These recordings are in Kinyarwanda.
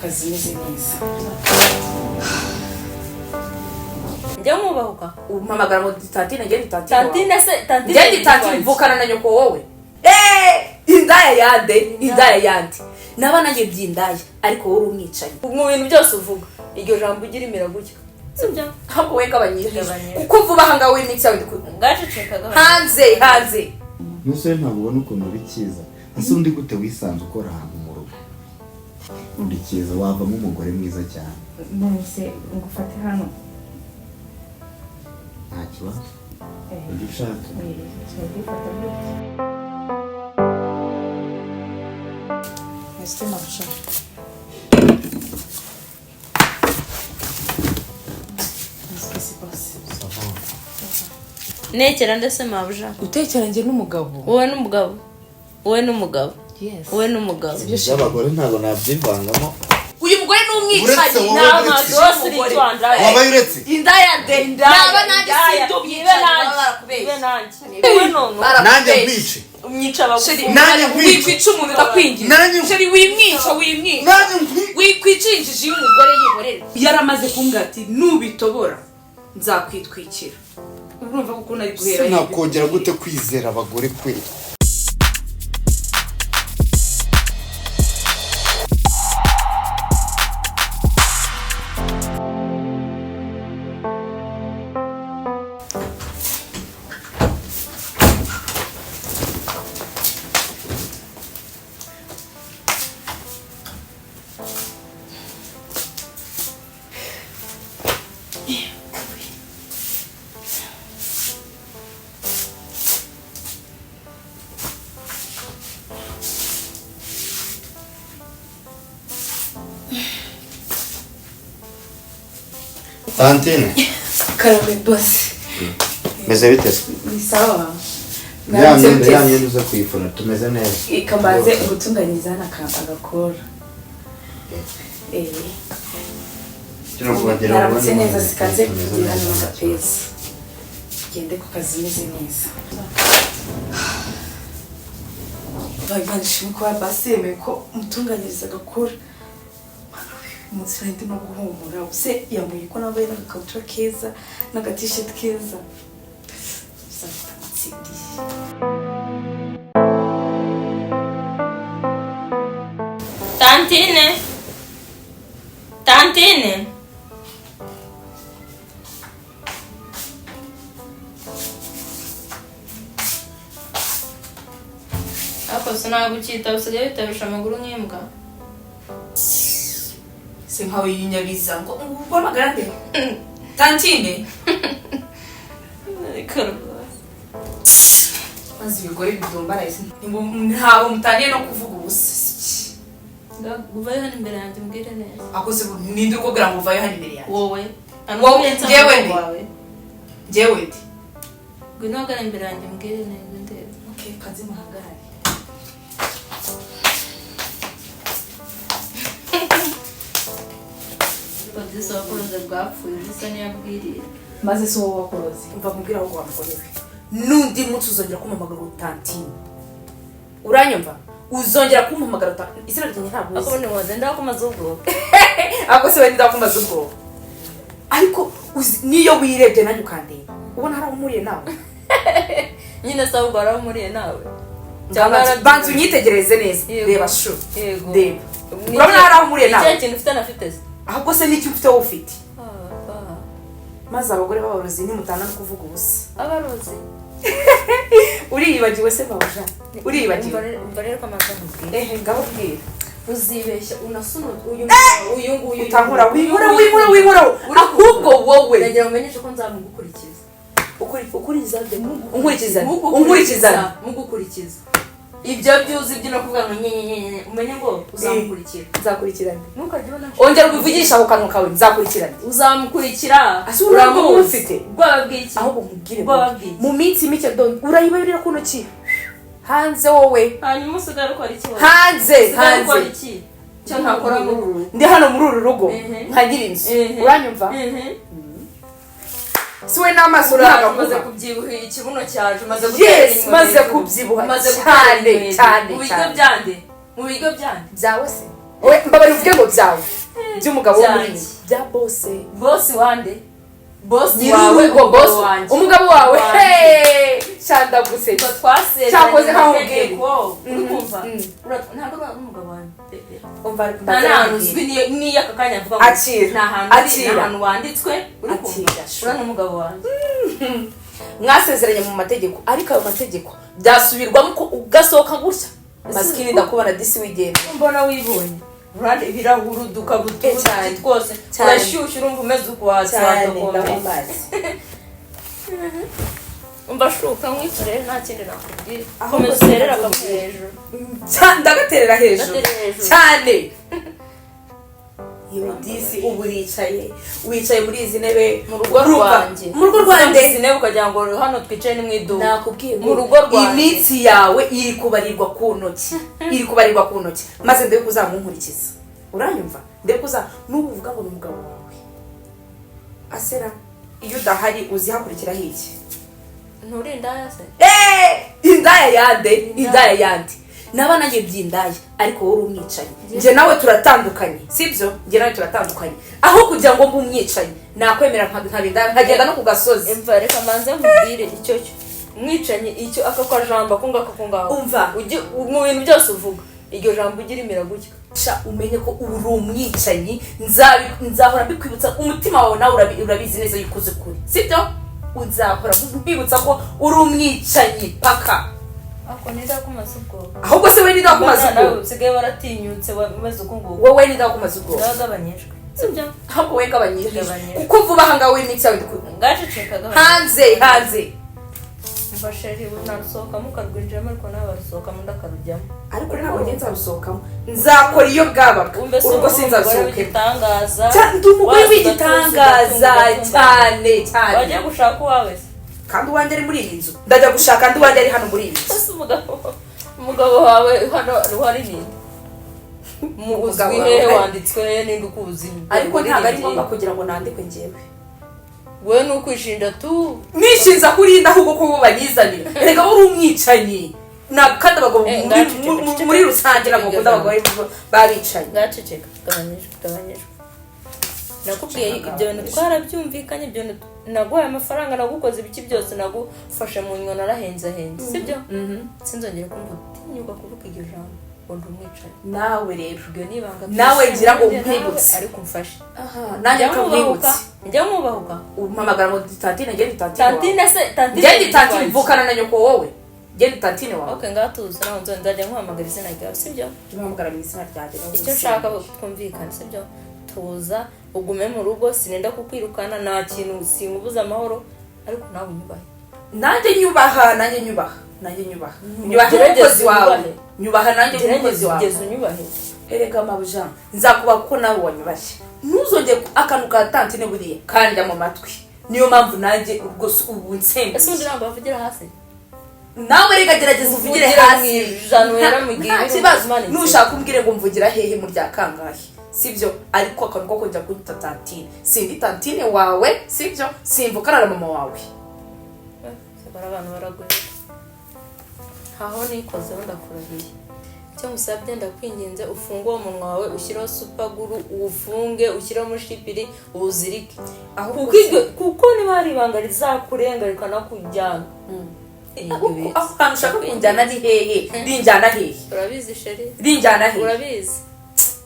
kazi meze neza. Njya mubahuka. Umpamagara ngo Tantine ngende Tantine. Tantine se Tantine. Ngende Tantine mvukana na nyoko wowe. Indaya yande. Naba nanjye byindaya ariko wowe umwicaye. Mu bintu byose uvuga. Iryo jambo ugira imira gutya. Sibyo? Hako weka abanyije. Kuko vuba hanga we mix yawe ngacecekaga. Hanze. Nuse ntabwo ubona ukuntu bikiza. Ase undi gute wisanze ukora ahantu mu rugo. Undi kiza wavamo umugore mwiza cyane. Nose ngufate hano. Nta kibazo. Ujye ushaka. Twifata gute? Este marcha. Nekera ndese mabuja. Utekera nge n'umugabo. Wowe n'umugabo. Yes. Wowe n'umugabo. By'abagore ntabwo nabyivangamo. Uyu mugore n'umwicaye nama rwose uri twanda. Wabaye uretse. Indaya naba nanjye ibe nanjye. Wowe nono. Nanjye mbice. Umyica abagore. Nanjye wikwica umuntu ndakwingiza. Sheri wimwica. Wikwicinjije umugore yiborera. Yaramaze kumbwira ati nubitobora nzakwitwikira. Urumva ko kuna ari guhera yibi. Nakongera gute kwizera abagore kwe? Tantine. Karame boss. Meze bitese. Ni sawa. Yamye uza kwifuna tumeze neza. Ikamaze gutunganyiriza agakora. Kino kubagera abantu neza sikaze kugira n'agapesi. Gende ku kazi meze neza. Baganishimwe kwa baseme ko mutunganyiriza agakora. Umusore ndi no guhumura use yambuye ko nabaye n'agakabutura keza n'agatisheti keza. Tantine. Ako sinagucita usigaye bitabisha amaguru nk'imbwa. Sinkawe yinyabiza ngo ubamagara nde Tantine. Mazi bigore bidombara isi. Ntaho mutaniye no kuvuga ubusa. Uvayo hano imbere yanjye mbwire neza. Akoze ninde ukubwira ngo uvayo hano imbere yanjye? Wowe. Jewe ndi. Gwino hagara imbere yanjye mbwire neza ndebe. Okay, kazi muhagarare. Badisa wakoroze bwapfuye bisa niyabwiriye. Maze so wakoroze. Umva kumbwira aho wamukorewe. Nundi munsi uzongera kumpamagara Tantine. Uranyumva? Uzongera kumpamagara Tantine. Isira ryanjye ntabwo. Ako ni woze ndakumaza ubwo. Ako se wenda ndakumaza ubwo. Ariko niyo wirebye nanyu kandeba. Ubona hari umuriye nawe. Nyine sawa ubara umuriye nawe. Bantu nyitegereze neza. Reba shu. Yego. Reba. Urabona hari umuriye nawe. Icyo kintu ufite na fitness. Ahubwo se n'icyo ufite wowe ufite. Maze abagore b'abarozi nimutana no kuvuga ubusa. Abarozi. Uriyibagiwe se babuja. Uriyibagiwe. Umva rero ko amaze nkubwira. Ngaho bwira. Uzibeshya unasuna uyu nguyu. Utankura wimura. Ahubwo wowe. Ndagira umenyeshe ko nzamugukurikiza. Ukurikiza nde? Unkurikiza. Mugukurikiza. Ibyo byuzi byino kuvuga ngo nyenyenyenye umenye ngo uzamukurikira. Nzakurikirana. Ntukajyona. Ongera ubivugisha ku kanwa kawe nzakurikirana. Uzamukurikira. Uramufite. Rwababwiki. Ahubwo mubwire. Mu minsi mike don urayibarira kuno ki? Hanze wowe. Hanyuma usigara ukora iki wowe? Hanze. Cyo ntakora mu rugo. Ndi hano muri uru rugo. Nkagira inzu. Uranyumva? Siwe n'amaso uraga maze kubyibuha ikibuno cyaje maze gutera maze kubyibuha cyane mu bigo byande byawe se we mbabari uvuge ngo byawe by'umugabo wo muri bya boss wande boss wawe ngo boss umugabo wawe shanda guse twasezeranye cyakoze nk'ubwire urukumva ntabwo ari umugabo wanjye umva nta uzwi ni yakakanya avuga ngo nta hantu wanditswe urukumva urana umugabo wanjye mwasezeranye mu mategeko ariko ayo mategeko byasubirwamo ko ugasohoka gutya maskini ndakubona disi wigenda mbona wibonye urande birahuruduka bututi twose urashyushye urumva umeze uko watsokomeye umva shuka mwicare nta kindi nakubwira komeza uterera akavuga hejuru ndagaterera hejuru cyane disi ubu wicaye muri izi ntebe mu rugo rwanjye izi ntebe ukagira ngo hano twicaye ni mu iduka nakubwiye mu rugo rwanjye iminsi yawe iri kubarirwa ku ntoki maze ndebe ko uzamunkurikiza uranyumva ndebe ko n'ubu uvuga ngo ni umugabo wawe asera iyo udahari uzihakurikiraho iki nturi indaya se indaya yande naba nanjye byindaya ariko wowe uri umwicaye njye nawe turatandukanye sibyo njye nawe turatandukanye aho kugira ngo mbe umwicaye nakwemera nkabindaya nkagenda no ku gasozi umva reka manze nkubwire icyo umwicanye icyo aka kajambo akungaho umva mu bintu byose uvuga iryo jambo ugira imira gutya umenye ko uri umwicanyi nzahora mbikwibutsa umutima wawe nawe urabizi neza yuko uzi kuri sibyo uzahora mbibutsa ko uri umwicanyi paka ako nidakumaze ubwoba ahubwo se we nidakumaze ubwoba usigaye waratinyutse wameze uko nguko wowe nidakumaze ubwoba ndagabanyijwe sibyo ahubwo we ngabanyijwe kuko vuba aha ngaho w'imicyawe ngacecekaga hanze umva sheri narusohokamo ukarwinjiramo ariko nawe warusohokamo ndakarujyamo ariko ntabwo njye nzarusohokamo nzakora iyo bwabaga urwo sinzarusohokemo ndi umugore w'igitangaza cyane wagiye gushaka uwawe se kandi uwanjye ari muri iyi nzu ndajya gushaka ndi uwanjye ari hano muri iyi nzu ese umugabo wawe hano hari ninde uzwi hehe wanditswe hehe ninde ukuzi ariko ntabwo ari ngombwa kugira ngo nandikwe njyewe we ni ukwishinja tu nishinza kurinda ahubwo ko ubu banyizanira reka uri umwicanyi kandi abagabo muri rusange ntabwo bakunda abagore babicaye ngaceceka gabanyijwe nakubwiye ibyo bintu twarabyumvikanye ibyo naguhaye amafaranga nagukoze ibiki byose nagufashe mu nywa narahenze sibyo sinzongera kumva utinyuka kuvuga iryo jambo ngo ndi umwicanyi nawe rero ibyo nibanga nawe ngira ngo umwibutse ariko umfashe nanjye nkamwibutse njya mwubahuka umpamagara ngo tantine ngende tantine se ngende tantine mvukana na nyoko wowe ngende tantine wawe okay ngatuza nawe nzajya nkuhamagara izina ryawe sibyo umpamagara mu izina ryanjye icyo nshaka twumvikana sibyo tuza ugume mu rugo sinenda kukwirukana nta kintu singubuza amahoro ariko nawe unyubahe nanjye nyubaha umukozi wawe nyubaha nanjye umukozi wawe unyubahe erega mabuja nzakuba kuko nawe wanyubashye ntuzongere akantu ka tantine buriya kanja mu matwi niyo mpamvu nanjye rwose ubu nsembe ese undi ntabwo bavugira hasi nawe rega gerageza uvugire hasi nta kibazo nushaka umbwire ngo mvugira hehe mu rya kangahe sibyo ariko akantu ko kujya kwita tantine sindi tantine wawe sibyo simvukana na mama wawe sabara abantu baragoye aho nikozeho ndakurahiye icyo musabye ndakwinginze ufunge uwo munwa wawe ushyiraho supaguru uwufunge ushyiraho umushipiri uwuzirike kuko niba hari ibanga rizakurenga rikanakujyana aho hantu ushaka kunjyana ni hehe rinjyana hehe urabizi sheri rinjyana hehe urabizi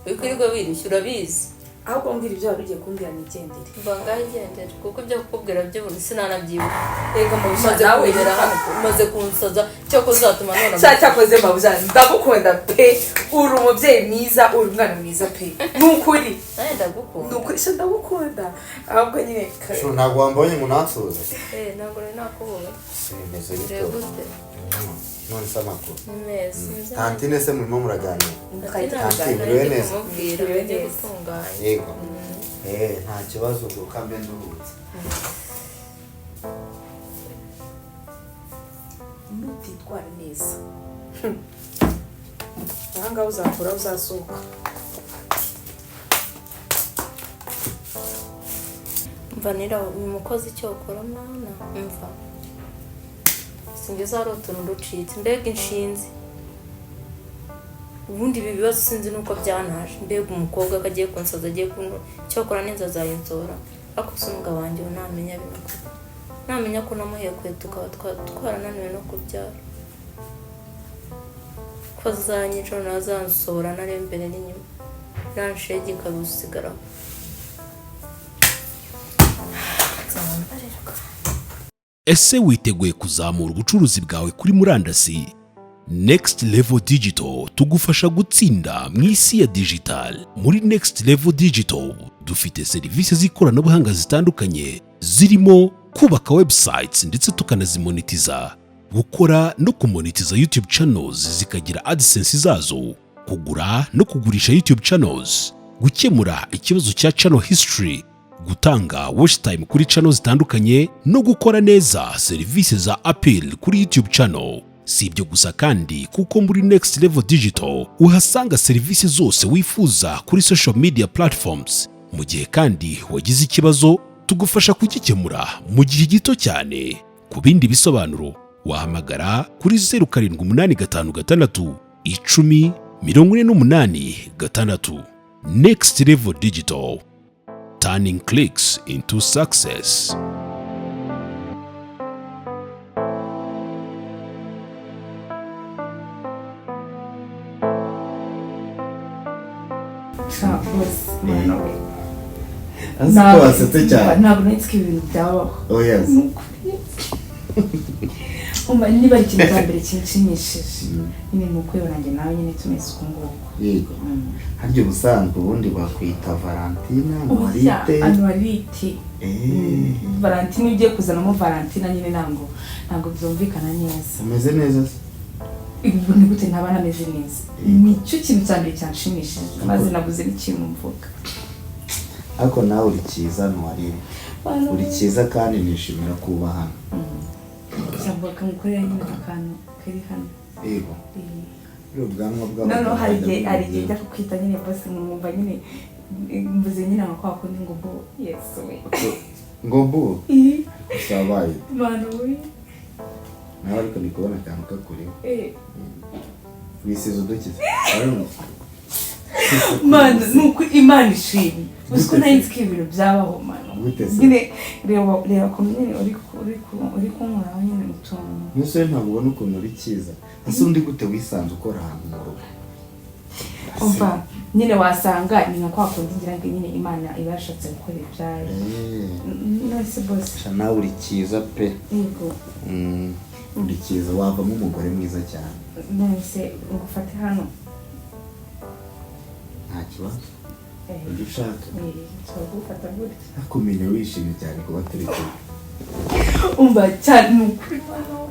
wikwirirwa wirushya urabizi ahubwo mbwira ibyo wari ugiye kumbwira nigendere mva ngaho igendere kuko ibyo kukubwira by'ubundi sinanabyibuka reka mabuja nawe umaze kunsaza cyo kuzatuma none cyakoze mabuja ndagukunda pe uri umubyeyi mwiza uri umwana mwiza pe nukuri nawe ndagukunda nukuri se ndagukunda ahubwo nyine ntabwo wambonye ngo nansuze ntabwo rero nakubonye bimeze bite none se amakuru neza tantine se murimo muraganira tantine uriwe neza yego nta kibazo ubwo kambe nduhutse nutitwara neza aha ngaho uzakora uzasohoka mva nira uyu mukozi icyo ukora mwana mva singiza hari utuntu ducitse mbega inshinzi ubundi ibi bibazo sinzi nuko byanaje mbega umukobwa akagiye kunsaza agiye kuno cyakora neza azayinzora ariko se umugabo wanjye namenya bino namenya ko namuhekuye tukaba twarananiwe no kubyara ko azanyica nazansohora nari imbere n'inyuma ranshege ikabusigara ese witeguye kuzamura ubucuruzi bwawe kuri murandasi? Next Level Digital tugufasha gutsinda mu isi ya digital. Muri Next Level Digital dufite serivisi z'ikoranabuhanga zitandukanye zirimo kubaka websites ndetse tukanazimonetiza, gukora no kumonetiza YouTube channels zikagira AdSense zazo, kugura no kugurisha YouTube channels, gukemura ikibazo cya channel history, gutanga watch time kuri channel zitandukanye no gukora neza serivisi za appeal kuri YouTube channel. Si ibyo gusa kandi kuko muri Next Level Digital uhasanga serivisi zose wifuza kuri social media platforms. Mu gihe kandi wagize ikibazo tugufasha kugikemura mu gihe gito cyane. Ku bindi bisobanuro wahamagara kuri 0785 10 48 Next Level Digital, turning clicks into success. Wasetse cyane. Ntabwo nitse ibintu byabaho. Oh yes. Niba ari ikintu cya mbere kinshimishije nyine ni ukwibona njye nawe nyine tumeze uko nguko. Yego. Harya ubusanzwe ubundi bakwita Valentina, Anuarite. Valentine ugiye kuzanamo Valentina nyine ntabwo byumvikana neza. Umeze neza se? Ibu ni gute ntabana ameze neza. Nicyo kintu cya mbere cyanshimishije maze nabuze n'ikintu mvuga. Ariko nawe uri cyiza Anuarite. Uri cyiza kandi nishimira kuba hano. Cyangwa kamukorera nyine akantu kari hano. Yego. Ubwanwa bwawe. No hari igihe njya kukwita nyine bose mwumva nyine mvuze nyine nka kwa kundi ngo bo yes we. Ngo bo? Sabaye. Mano we. Nawe ariko ndikubona akantu kakuriho. Wisize udukize. Mano nuko Imana ishimye. Usko nayitse ibintu byabaho mano. Nyine reba ko nyine uri kunkora nyine utuntu. Nuse ntabwo ubona ukuntu uri cyiza. Ese undi gute wisanze ukora ahantu mu rugo? Umva nyine wasanga ni nka kwa kundi ngira ngo nyine Imana ibashatse gukora ibyayo. Nose boss. Nawe uri cyiza pe. Yego. Uri cyiza wavamo umugore mwiza cyane. Nose ngufate hano. Nta kibazo. Ujya ushaka. Tugufata gute? Akumenya wishimye cyane kuba turi kumwe. Umva cyane n'ukuri mano.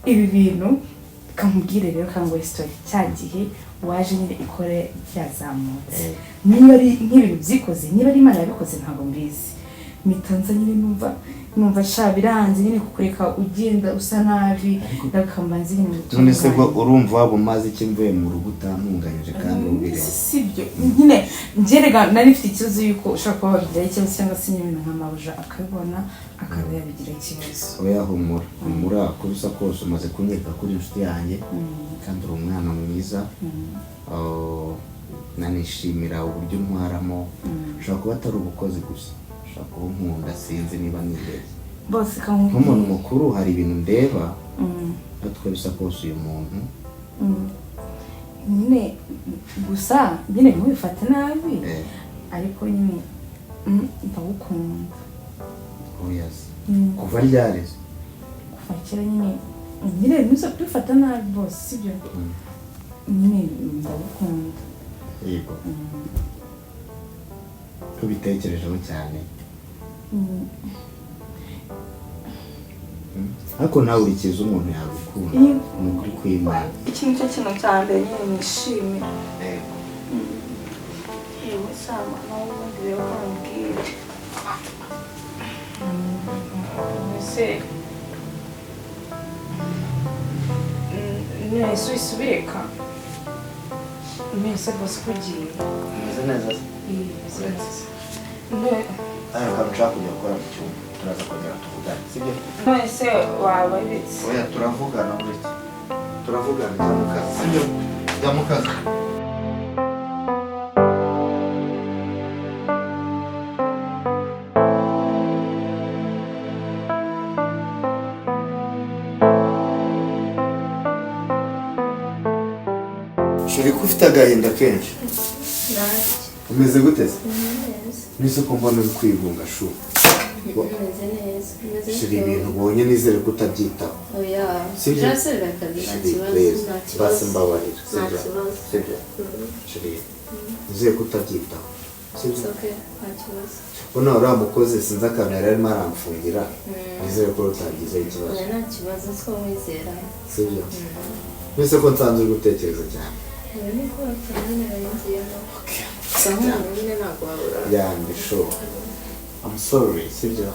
Ibi bintu kamubwire rero kango story cyagihe waje nyine ikore byazamutse. Niba ari nk'ibintu byikoze, niba ari Imana yabikoze ntabwo mbizi. Mitanza nyine numva shabiranze nyine kukureka ugenda usa nabi ndakambanze nyine mutunga. None se bwo urumva wabo mazi kimvuye mu rugo utantunganyije kandi ubire. Sibyo. Nyine ngerega nari mfite ikibazo yuko ushaka kuba wabigira ikibazo cyangwa se nyine nkamabuja akabona akaba yabigira ikibazo. Oya humura kurusa kose umaze kunyereka kuri inshuti yanjye kandi uri umwana mwiza. Nanishimira uburyo ntwaramo. Ushaka kuba atari ubukozi gusa. Ushaka nkunda sinzi niba nibeshye. Bose kamubwira. Nk'umuntu mukuru hari ibintu ndeba. Natwe bisa kose uyu muntu. Nyine gusa nyine ntubifate nabi. Ariko nyine ndagukunda. Oh yes. Kuva ryareze. Kuva kera nyine ntuza kubifata nabi bose sibyo. Nyine ndagukunda. Yego. Tubitekerejeho cyane. Ariko nawe uri cyiza umuntu yagukunda. Ni ukuri kw'Imana. Iki nicyo kintu cya mbere nyine nishimira. Yewe sama nawe ubundi rero kamubwire. Ese nese wisubireka. Nese bose kugiye. Meze neza. Ntabwo nshaka kujya gukora mu cyumba. Turaza kongera tuvugane, sibyo? Nese waba ibitse. Oya turavugana buretse. Turavugana namukase, sibyo? namukase. Shuri ko ufite agahinda kenshi. Umeze gute se? Nise ko mbona uri kwigunga shu. Umeze neza. Shuri ibintu ubonye nizere ko utabyitaho. Oya. Sibyo? Byasubira akazi nta kibazo. Basi mbabarira. Nta kibazo. Sibyo? Shuri nizere ko utabyitaho. Sibyo? Okay, nta kibazo. Bona uriya mukozi sinzi akantu yari arimo aramfungira. Nizere ko utagize ikibazo. Oya, nta kibazo two mwizera. Sibyo? Nise ko nsanze uri gutekereza cyane. Oya, niko cyane nayizera. Okay. Sawa, nyine ntabwo wabura. Yeah, I'm sure. I'm sorry, sibyo?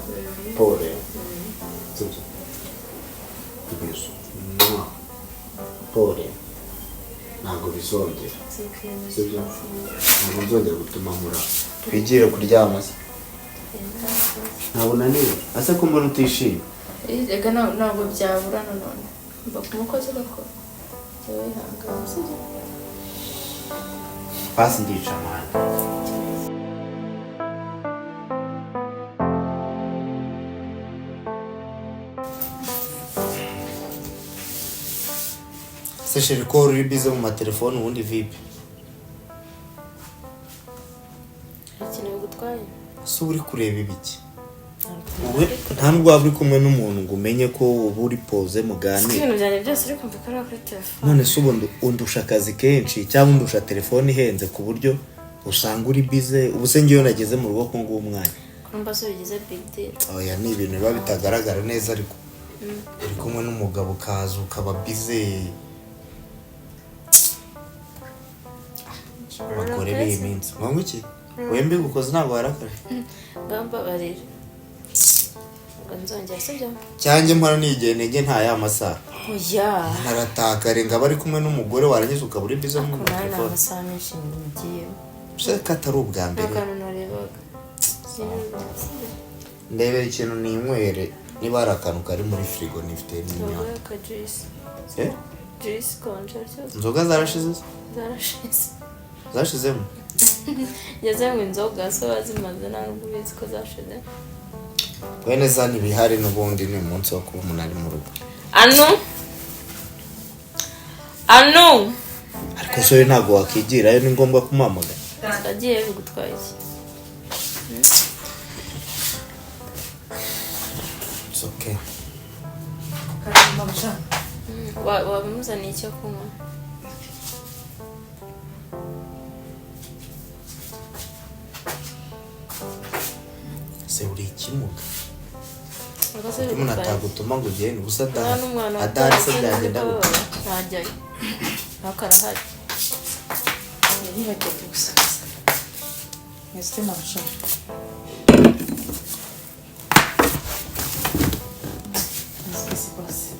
Pole. Sibyo? Ibizo. Pole. Ntabwo bizongera. Sibyo? Ntabwo nzongera gutuma nkura. Twigire kuryama se. Ntabwo naniwe. Ase ko mbona utishimye. Ega ntabwo byabura nanone. Mba ku mukozi gakora. Cyewe ihangana, sibyo? Basi ndica mwana. Se sheri ko uri bize mu matelefone ubundi vipi? Ikintu bigutwaye? Se uri kureba ibiki? Uwe nta nubwo waba uri kumwe n'umuntu ngo umenye ko uba uri pose muganire. Ibintu byanjye byose uri kumva ko ari kuri telefone. None se ubundi undusha akazi kenshi cyangwa undusha telefone ihenze ku buryo usanga uri bize ubu se ngiyo nageze mu rugo ko nguwo umwanya. Kumva se bigize big deal. Oya ni ibintu biba bitagaragara neza ariko uri kumwe n'umugabo kaza ukaba bize. Bakore biyi minsi. Mwangu iki? Wembe gukoze ntabwo warakare. Gamba barira. Nzongera sibyo? Cyanjye mpara nige nta ya masaha. Oya. Naratakare ngaba ari kumwe n'umugore warangize ukaba uri bize mu telefone. telefone. Amasaha menshi ngiye. Se katari ubwa mbere. Akana narebaga. Ndebera ikintu ninywere niba ari akantu kari muri frigo nifite n'inyama. Ka juice. Eh? Juice konje cyose. Inzoga zarashize? Zarashize. Zashizemo? Ngeze ngo inzoga so bazimaze nta nubwo ubizi ko zashize. Wene za ntibihari n'ubundi ni umunsi wo kuba umuntu ari mu rugo. Anu Ariko so ntabwo wakigirayo ni ngombwa kumamagana. agiye bigutwaye iki? It's okay. Karamba msha. Wabimuzaniye icyo kunywa? Se uri ikimuga. Agaze Umuntu atagutuma ngo ugende gusa n'umwana adari se byagenda gute? ntajyayo ntakarahari. Nibagiwe gusa. Neste msha. Nasi basi.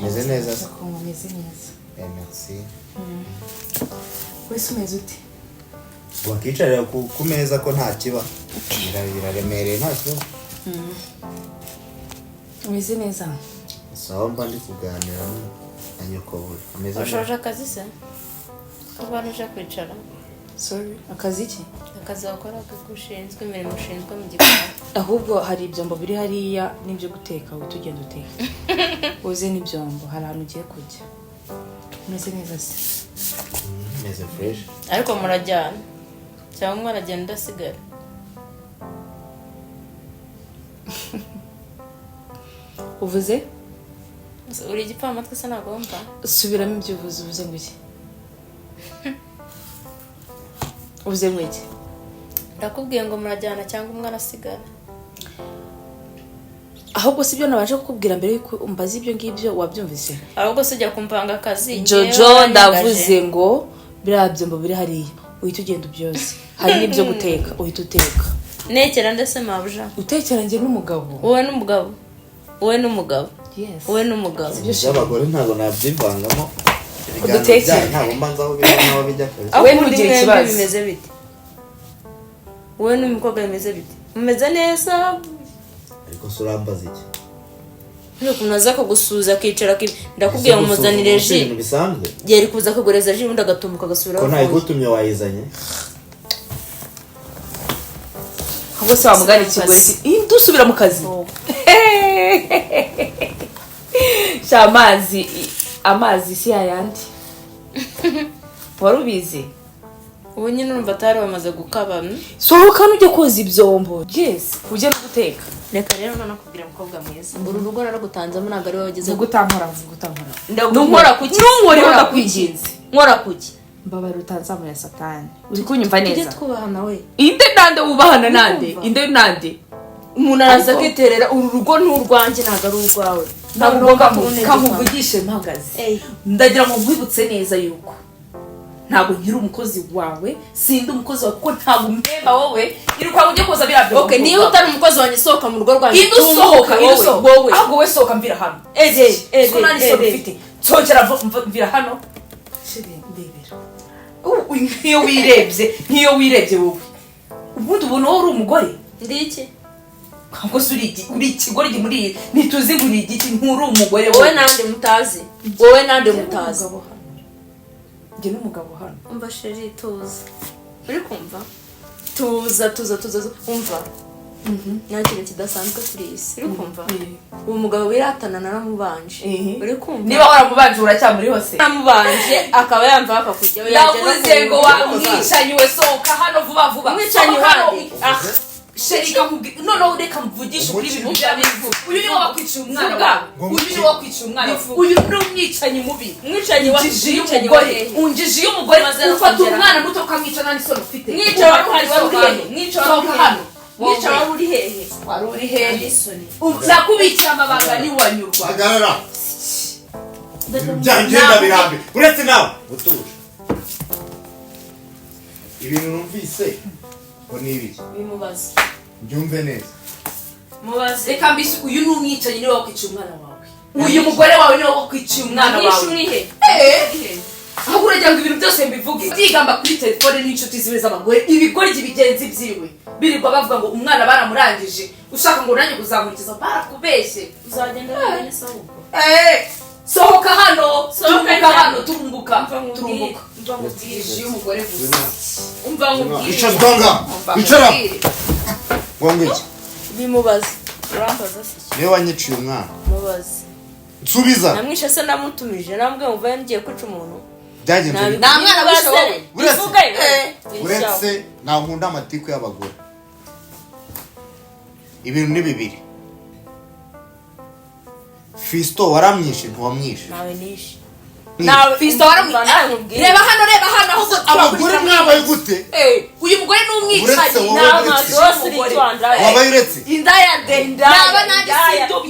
Meze neza se? Meze neza. Merci. Wese umeze ute? Wakicarira ku meza ko nta kiba. Biraremereye nta kiba. Umeze neza. Sawa mba ndi kuganira na nyoko we. Ameze neza. Washoje akazi se? Abantu uje kwicara? Sorry, akazi iki? Akazi wakoraga gushinzwe imirimo ushinzwe mu gikoni. Ahubwo hari ibyombo biri hariya n'ibyo guteka ubu tugenda uteka. Uze n'ibyombo hari ahantu ugiye kujya. Umeze neza se? Meze fresh. Ariko murajyana cyangwa mwaragenda udasigara? Uvuze? Uri igipfamatwi se ntabwo wumva? Subiramo ibyo uvuze ngo iki? Uvuze ngo iki? Ndakubwiye ngo murajyana cyangwa umwana asigara. Ahubwo sibyo nabaje kukubwira mbere yuko umbaza ibyo ngibyo wabyumvise. Ahubwo se ujya kumpanga akazi. Jojo ndavuze ngo biriya byombo biri hariya uhita ugenda ubyoze. Hari n'ibyo guteka uhita uteka. Nekera ndetse mabuja. Utekera njye n'umugabo. Wowe n'umugabo. Wowe n'umugabo. Yes. Wowe n'umugabo. By'abagore ntabwo nabyivangamo. Udutekere. Ntabwo mbanza aho bijya naho bijya kare. Wowe ntugire ikibazo. Bimeze bite? Wowe n'umukobwa bimeze bite? Mumeze neza? Ariko se urambaza iki? nuko naza kugusuza akicara ndakubwiye ngo muzanire ji ibintu bisanzwe yari kuza kugureza ji undi agatumbuka agasubira ko ntayo gutumye wayizanye ahubwo se wamugana ikigwesi dusubira mu kazi sha amazi si yayandi wari ubizi ubu nyine urumva atari bamaze gukaba sohoka nujye koza ibyombo yes ujye no guteka reka rero nanakubwira umukobwa mwiza uru rugo naragutanzemo ntabwo ari wowe wageze gutankora nkora kuki nkora kukinze nkora kuki mbabara utanzamu ya satani uri kunyumva neza tujye twubahana we inde nande wubahana nande inde nande umuntu araza kwiterera uru rugo n'urwanjye ntabwo ari urwawe ntabwo kamuvugishe mpagaze ndagira ngo nkwibutse neza yuko ntabwo nkiri umukozi wawe sindi umukozi wawe kuko ntabwo umpemba wowe iruka ujye koza biriya byo niyo utari umukozi wanjye sohoka mu rugo rwanjye idusohoka wowe ahubwo we sohoka mvira hano ko nari soro ufite nsongera mvira hano ndebera nk'iyo wirebye wowe ubundi ubona wowe uri umugore ndi iki ahubwo se uri ikigoryi muri iyi ntituzi ngo uri igiki nturi umugore wowe nande mutazi njye n'umugabo hano umva sheri tuza uri kumva tuza umva nta kintu kidasanzwe kuri iyi si uri kumva uwo mugabo wiratana naramubanje uri kumva niba waramubanje uracyamuri hose naramubanje akaba yamva akakujyaho yavuze ngo wamwicanyi we sohoka hano vuba umwicanyi wanjye sherika noneho ureka mvugisha kuri ibintu by'abivuga uyu niwe wakwiciye umwana wawe uyu ni umwicanyi mubi umwicanyi unjije iyo umugore ufata umwana muto ukamwica nta n'isoni ufite mwica wari uri hehe wari uri hehe nakubikira amabanga ntiwanyurwa hagarara byangenda birambe uretse nawe utuje ibintu numvise ngo ni ibiki bimubaze byumve neza mubaze reka mbisi uyu ni umwicanyi niwe wakwiciye umwana wawe uyu mugore wawe niwe wakwiciye umwana wawe uri he ahubwo uragira ngo ibintu byose mbivuge byigamba kuri telefone n'inshuti ziwe z'abagore ibigoryi bigenzi byiwe birirwa bavuga ngo umwana baramurangije ushaka ngo nanjye kuzamurikiza barakubeshye uzagenda wenyine sohoka sohoka hano turumbuka mva ngubwije umugore gusa umva ngubwije icara ngo iki bimubaze urambaza se niwe wanyiciye umwana mubaze nsubiza namwishe se namutumije nambwe umva ngiye kwica umuntu byagenze nta mwana wishoboye uretse nta nkunda amatiku y'abagore ibintu ni bibiri Fisto waramwishe ntiwamwishe nawe nishe nawe Fisto waramwishe reba hano ahubwo abagore mwabaye gute uyu mugore ni umwicanyi wabaye uretse indaya naba nanjye sindo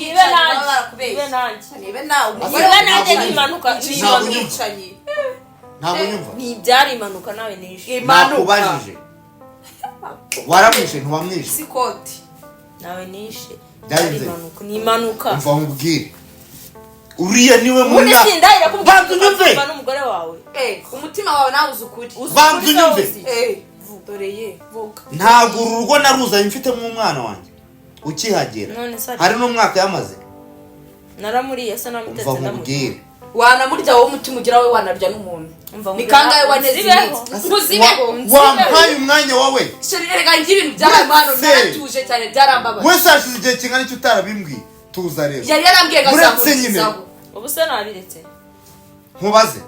nibe nanjye n'impanuka umwicanyi ntabwo nyumva ni ibyari impanuka nawe nishe nakubajije waramwishe ntiwamwishe sikoti nawe nishe byagenze ni impanuka umva nkubwire uriya niwe muri sindahira bantu nyumve n'umugore wawe umutima wawe nawe uzi ukuri bantu nyumve doreye vuga ntabwo uru rugo naruzanye mfitemo umwana wanjye ukihagera hari n'umwaka yamaze naramuriye se namutetse ndamubwire wanamurya wowe umutima ugira we wanarya n'umuntu ni kangahe waneze muzibeho wampaye umwanya wawe reka ngira ibintu byabaye hano naratuje cyane byarambabaye wese hashize igihe kingana icyo utarabimbwiye tuza rero yari yarambwiye gasakurikizaho ubu se nabiretse nkubaze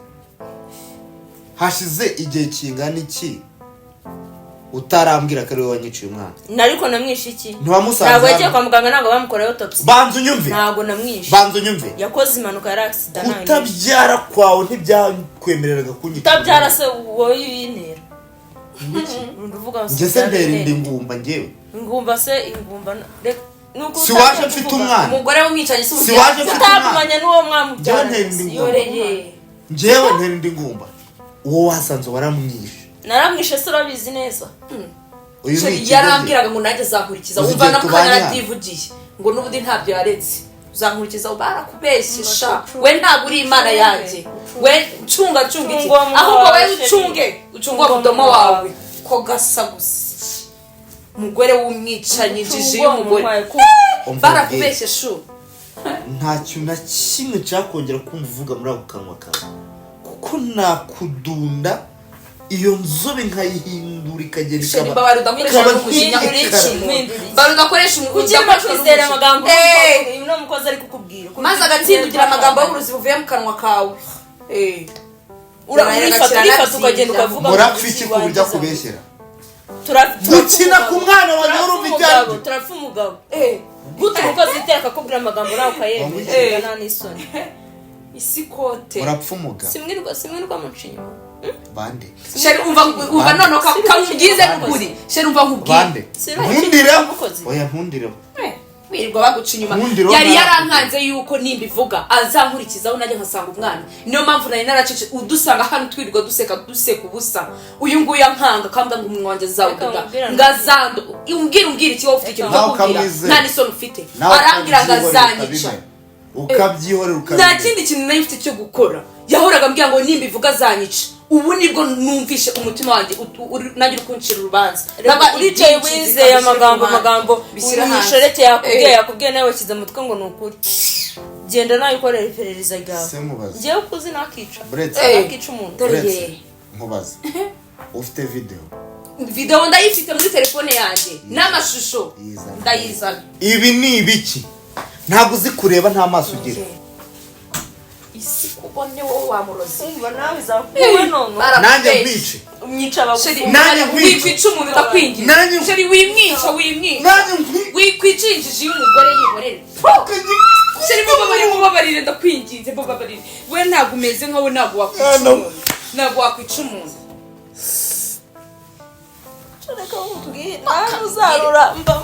hashize igihe kingana iki utarambwira ko ari wowe wanyiciye umwana nariko namwishe iki ntiwamusanze ntabwo yagiye kwa muganga ntabwo bamukoreho autopsy banza unyumve ntabwo namwishe banza unyumve yakoze impanuka yari accident nawe utabyara kwawe ntibyakwemereraga kunyica utabyara se wowe yintera njye se ntera indi ngumba njyewe ingumba se ingumba si waje mfite umwana umugore w'umwicanyi si waje mfite umwana utamumanya n'uwo mwamubyara njyewe ntera indi ngumba uwo wasanze waramwishe naramwishe se urabizi neza yarambwiraga ngo nanjye zankurikiza wumva namukanya narabyivugiye ngo n'ubundi ntabyo yaretse uzankurikiza barakubeshye sha we ntabwo uri imana yanjye we cunga iki ahubwo we ucunga mudomo wawe ko gasa gusa umugore w'umwicanyi njiji y'umugore barakubeshye shu nta kintu na kimwe cyakongera kumva uvuga muri ako kanwa kawe kuko nakudunda iyo nzobe nkayihindura ikagera ikaba barudakoresha ugiye kwizera amagambo uno mukozi ari kukubwira maze agatsindugira amagambo y'uburozi buvuye mu kanwa kawe urifata ukagenda ukavuga murapfa iki ku buryo kubeshyera gukina ku mwana wawe urumva icyaribyo turapfa umugabo gute umukozi iteka akakubwira amagambo nawe ukayemera nta n'isoni isikote murapfa umugabo simwirirwa muca inyuma bande sheri umva none kamubwize n'ukuri sheri umva nkubwire bande ntundireho oya ntundireho wirirwa baguca inyuma yari yarankanze yuko nimba ivuga azankurikizaho najya nkasanga umwana niyo mpamvu nari naracece udusanga hano twirirwa duseka ubusa uyu nguyu yankanga kambwa ngo umunwa wanjye azawududa ngazando umbwira iki wowe ufite ikintu cyo kubwira nta n'isoni ufite arambwira ngo azanyica ukabyihorera nta kindi kintu nari mfite cyo gukora yahoraga ambwira ngo nimba ivuga azanyica ubu nibwo numvishe umutima wanjye nagira ukuncira urubanza uricaye wizeye amagambo umushoreke yakubwiye nawe washyize mutwe ngo ni ukuri genda nawe ukorera iperereza ryawe ngewe ukuzi nakica umuntu nkubaze ufite video ndayifite muri telefone yanjye n'amashusho ndayizana ibi ni ibiki ntabwo uzi kureba nta maso ugira isi kubone wowe wamurozi umva nawe zakuwe none nanjye nkwice umyica bagusoma nanjye wikwica umuntu utakwingiza sheri wimwica wikwicinjije iyo umugore yihorera sheri mubabarire ndakwingize mubabarire we ntabwo umeze nkawe ntabwo wakwica umuntu reka umubwire nawe uzarura mba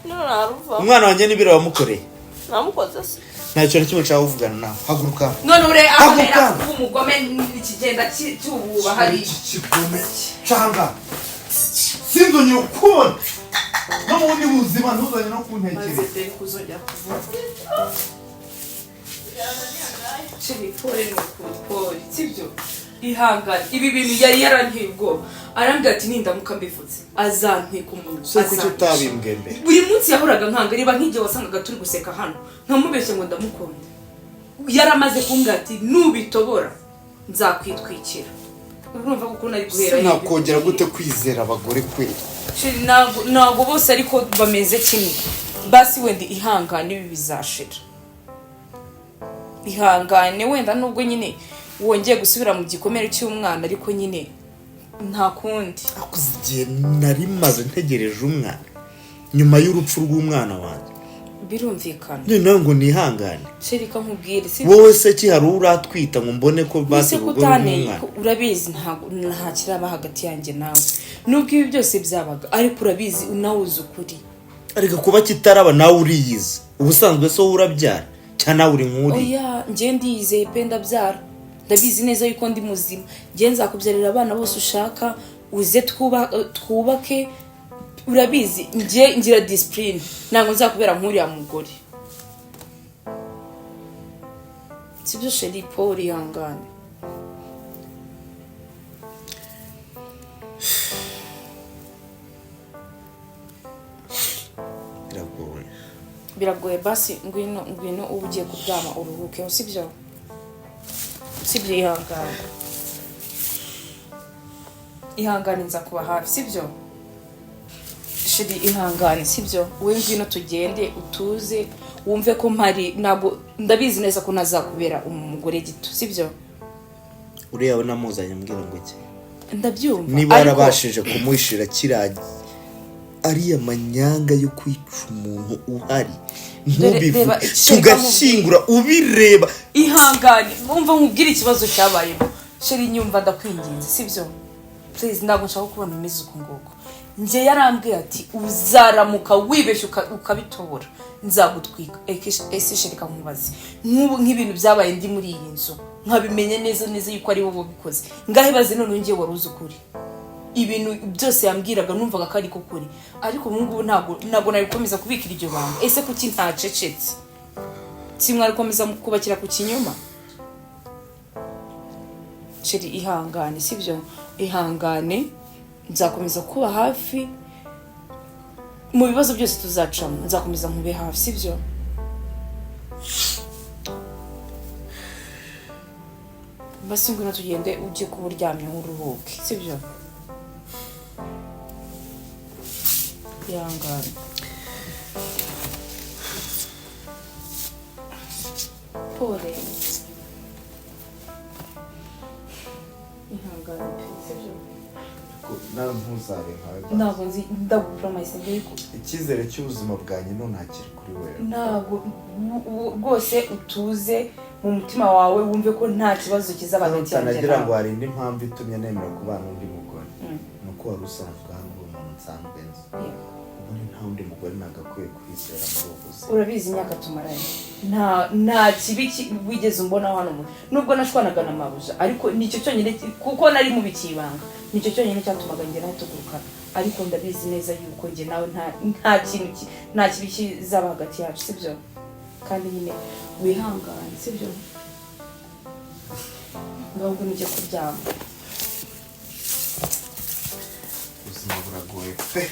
naruva umwana wanjye n'ibiro wamukoreye namukoze se ntacyo kimwe cyawe uvugana nawe haguruka none ure ahera umugome n'ikigenda cyububa hari ikigome cyanga sinzonye ukubona no mu bundi buzima ntuzanye no kuntekereza kuzongera kuvuga chiri pore n'ukuri sibyo ihangane ibi bintu yari yaranteye ubwoba arambwira ati nindamuka mbivuze azantwika umuntu se kuki utabimbwe mbere buri munsi yahoraga nkanga riba nk'igihe wasangaga turi guseka hano nkamubeshye ngo ndamukunda yaramaze kumbwira ati nubitobora nzakwitwikira urumva kuko nari guhera nakongera gute kwizera abagore kweli ntabwo bose ariko bameze kimwe basi wenda ihangane ibi bizashira ihangane wenda nubwo nyine wongeye gusubira mu gikomere cy'umwana ariko nyine nta kundi akuzigiye nari maze ntegereje umwana nyuma y'urupfu rw'umwana wanjye birumvikana nawe ngo nihangane sherika nkubwire wowe se hari uratwita ngo mbone ko basi umwana urabizi nta kiraba hagati yanjye nawe nubwo ibi byose byabaga ariko urabizi unawuze ukuri ariko kuba kitaraba nawe uriyize ubusanzwe so urabyara cyane nawe uri nk'uri oya njye ndiyizeye pe ndabyara ndabizi neza yuko ndi muzima njye nzakubyarira abana bose ushaka uze twubake urabizi njye ngira discipline ntabwo nzakubera nk'uriya mugore sibyo sheri Paul ihangane biragoye basi ngwino uba ugiye kuryama uruhuke sibyo ihangane nza kuba hafi sibyo shiri ihangane sibyo wowe ngwino tugende utuze wumve ko mpari ntabwo ndabizi neza ko nazakubera umugore gito sibyo uriya namuzanye mbwira ngo iki ndabyumva niba yarabashije kumuhishira kiragi ariya manyanga yo kwica umuntu uhari ntubivu tugashyingura ubireba ihangane wumva nkubwira ikibazo cyabayemo shiri nyumva ndakwinginze sibyo please ntabwo nshaka kubona umeze uko nguko njye yarambwiye ati uzaramuka wibeshye ukabitobora nzagutwika ese shirika nkubaze nk'ibintu byabaye ndi muri iyi nzu nkabimenye neza yuko ari wowe bikoze ngahe baze none ngiye waruzi ukuri ibintu byose yambwiraga numvaga ko ari kuri ariko ubu ngubu ntabwo nabikomeza kubikira iryo banga ese kuki ntacecetse simwari komeza kubakira ku kinyoma shiri ihangane sibyo ihangane nzakomeza kuba hafi mu bibazo byose tuzacamo nzakomeza nkube hafi sibyo basi ngwino tugende ujye kuba uryamye uruhuke sibyo yangana pole ihangane pe sibyo nawe ntuzabe nkawe ntabwo nzi ndagupromise ndiko icyizere cy'ubuzima bwanjye ntakiri kuri wewe ntabwo rwose utuze mu mutima wawe wumve ko nta kibazo kizaba hagati yanjye nagira ngo hari indi mpamvu itumye nemera kubana n'undi mugore nuko wari usanzwe hano uri umuntu nsanzwe nzi ubundi nta wundi mugore nagakwiye kwizera muri ubu buzima urabizi imyaka tumaranye nta kibi wigeze umbonaho hano nubwo nashwanaga na mabuja ariko nicyo cyonyine kuko nari mu bikibanga nicyo cyonyine cyatumaga njye nawe tugurukana ariko ndabizi neza yuko njye nawe nta kibi kizaba hagati yacu sibyo kandi nyine wihangane sibyo ngahubwo nijye kuryama ubuzima buragoye pe